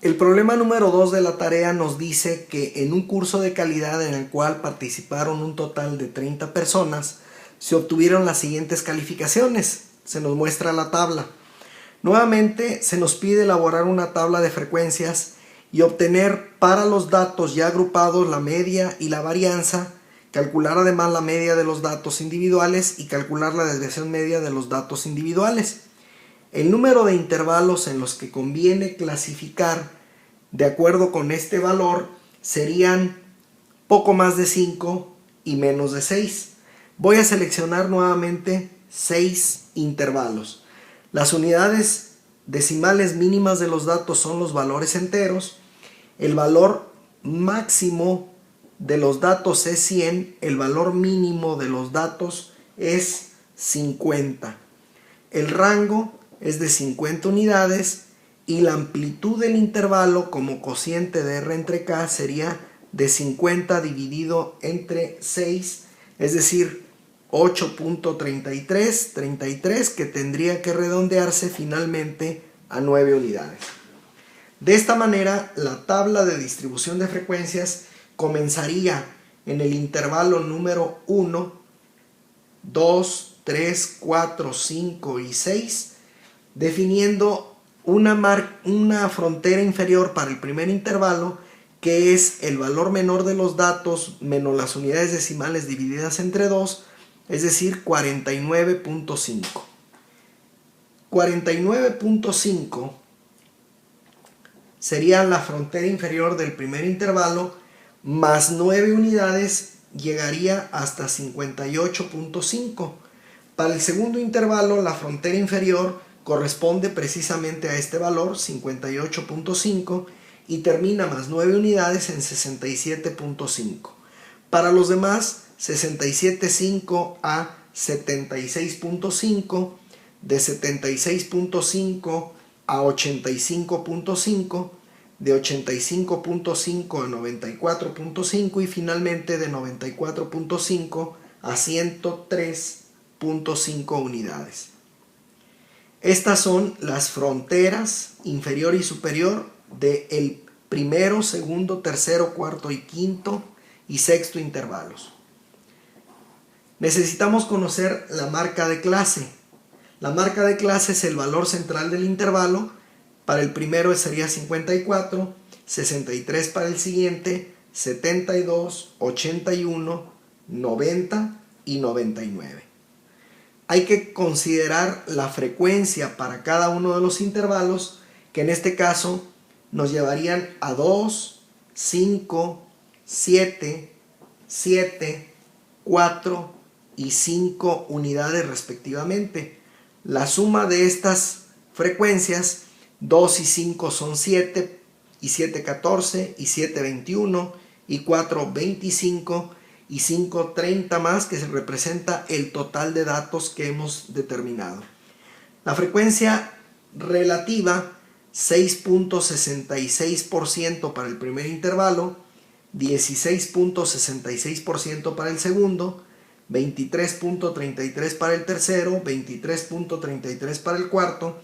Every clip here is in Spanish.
El problema número 2 de la tarea nos dice que en un curso de calidad en el cual participaron un total de 30 personas, se obtuvieron las siguientes calificaciones. Se nos muestra la tabla. Nuevamente se nos pide elaborar una tabla de frecuencias y obtener para los datos ya agrupados la media y la varianza, calcular además la media de los datos individuales y calcular la desviación media de los datos individuales. El número de intervalos en los que conviene clasificar de acuerdo con este valor serían poco más de 5 y menos de 6. Voy a seleccionar nuevamente 6 intervalos. Las unidades decimales mínimas de los datos son los valores enteros. El valor máximo de los datos es 100. El valor mínimo de los datos es 50. El rango es de 50 unidades y la amplitud del intervalo como cociente de R entre K sería de 50 dividido entre 6, es decir, 8.33, que tendría que redondearse finalmente a 9 unidades. De esta manera, la tabla de distribución de frecuencias comenzaría en el intervalo número 1, 2, 3, 4, 5 y 6, definiendo una frontera inferior para el primer intervalo, que es el valor menor de los datos menos las unidades decimales divididas entre 2, es decir, 49.5. 49.5 sería la frontera inferior del primer intervalo, más 9 unidades llegaría hasta 58.5. Para el segundo intervalo, la frontera inferior corresponde precisamente a este valor, 58.5, y termina más 9 unidades en 67.5. Para los demás, 67.5 a 76.5, de 76.5 a 85.5, de 85.5 a 94.5 y finalmente de 94.5 a 103.5 unidades. Estas son las fronteras inferior y superior del primero, segundo, tercero, cuarto y quinto y sexto intervalos. Necesitamos conocer la marca de clase. La marca de clase es el valor central del intervalo. Para el primero sería 54, 63 para el siguiente, 72, 81, 90 y 99. Hay que considerar la frecuencia para cada uno de los intervalos, que en este caso nos llevarían a 2, 5, 7, 7, 4 y 5 unidades respectivamente. La suma de estas frecuencias, 2 y 5 son 7, y 7, 14, y 7, 21, y 4, 25, y 5, 30 más, que se representa el total de datos que hemos determinado. La frecuencia relativa, 6.66% para el primer intervalo, 16.66% para el segundo, 23.33 para el tercero, 23.33 para el cuarto,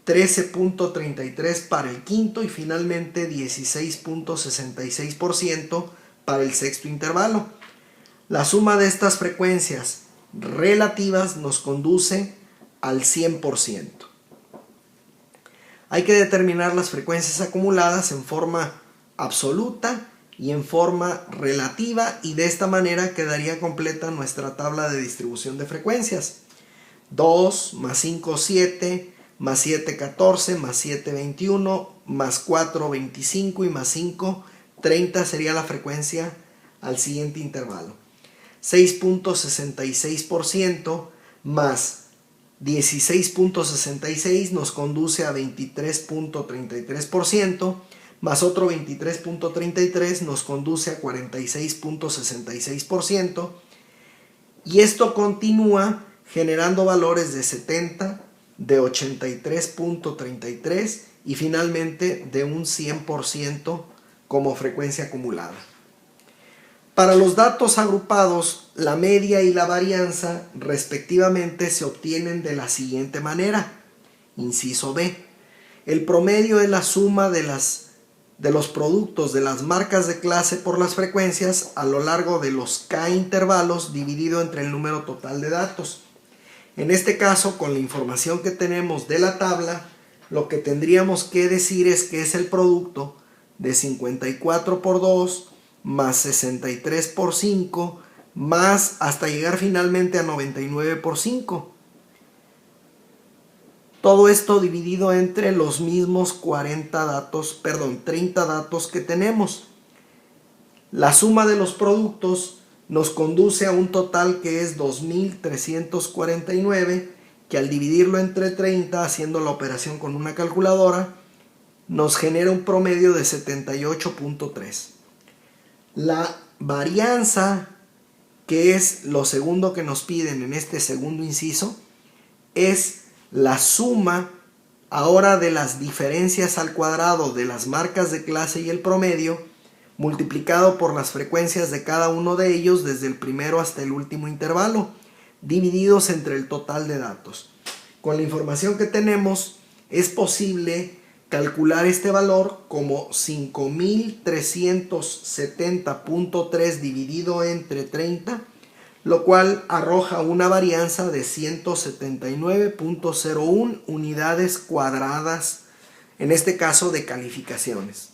13.33 para el quinto y finalmente 16.66% para el sexto intervalo. La suma de estas frecuencias relativas nos conduce al 100%. Hay que determinar las frecuencias acumuladas en forma absoluta y en forma relativa, y de esta manera quedaría completa nuestra tabla de distribución de frecuencias. 2 más 5, 7, más 7, 14, más 7, 21, más 4, 25 y más 5, 30 sería la frecuencia al siguiente intervalo. 6.66% más 16.66 nos conduce a 23.33%, más otro 23.33 nos conduce a 46.66%, y esto continúa generando valores de 70, de 83.33 y finalmente de un 100% como frecuencia acumulada. Para los datos agrupados, la media y la varianza respectivamente se obtienen de la siguiente manera. Inciso B. El promedio es la suma de las de los productos de las marcas de clase por las frecuencias a lo largo de los k intervalos dividido entre el número total de datos. En este caso, con la información que tenemos de la tabla, lo que tendríamos que decir es que es el producto de 54 por 2 más 63 por 5 más hasta llegar finalmente a 99 por 5. Todo esto dividido entre los mismos 30 datos que tenemos. La suma de los productos nos conduce a un total que es 2349, que al dividirlo entre 30, haciendo la operación con una calculadora, nos genera un promedio de 78.3. La varianza, que es lo segundo que nos piden en este segundo inciso, es la suma ahora de las diferencias al cuadrado de las marcas de clase y el promedio, multiplicado por las frecuencias de cada uno de ellos desde el primero hasta el último intervalo, divididos entre el total de datos. Con la información que tenemos, es posible calcular este valor como 5370.3 dividido entre 30, lo cual arroja una varianza de 179.01 unidades cuadradas, en este caso de calificaciones.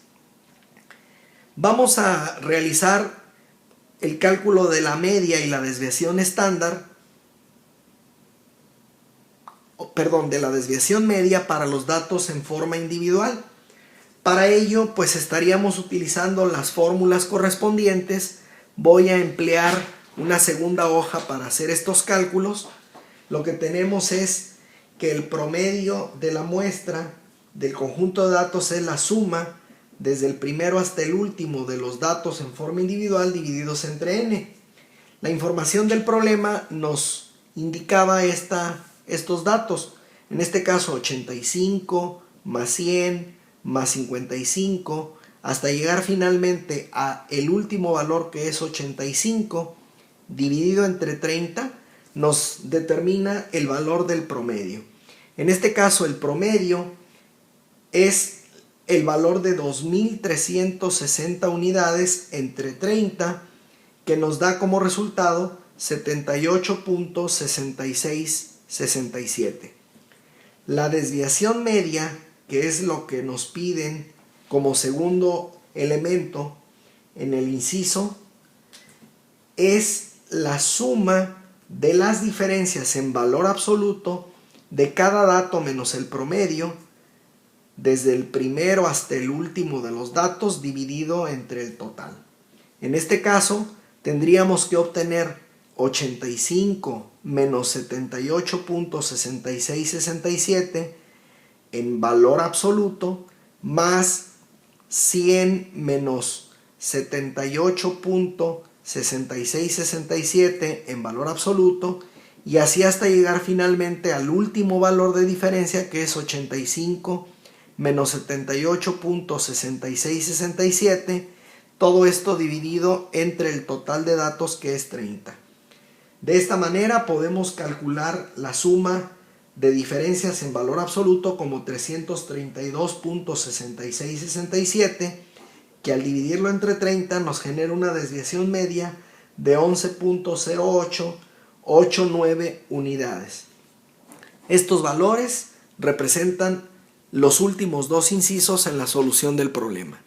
Vamos a realizar el cálculo de la media y la desviación estándar, de la desviación media para los datos en forma individual. Para ello, pues estaríamos utilizando las fórmulas correspondientes. Voy a emplear una segunda hoja para hacer estos cálculos. Lo que tenemos es que el promedio de la muestra del conjunto de datos es la suma desde el primero hasta el último de los datos en forma individual divididos entre n. La información del problema nos indicaba estos datos, en este caso 85 más 100 más 55, hasta llegar finalmente a el último valor, que es 85, dividido entre 30, nos determina el valor del promedio. En este caso, el promedio es el valor de 2360 unidades entre 30, que nos da como resultado 78.6667. La desviación media, que es lo que nos piden como segundo elemento en el inciso, es la suma de las diferencias en valor absoluto de cada dato menos el promedio, desde el primero hasta el último de los datos dividido entre el total. En este caso, tendríamos que obtener 85 menos 78.6667 en valor absoluto, más 100 menos 78.6667 en valor absoluto, y así hasta llegar finalmente al último valor de diferencia, que es 85 menos 78.6667, todo esto dividido entre el total de datos, que es 30. De esta manera podemos calcular la suma de diferencias en valor absoluto como 332.6667, que al dividirlo entre 30 nos genera una desviación media de 11.0889 unidades. Estos valores representan los últimos dos incisos en la solución del problema.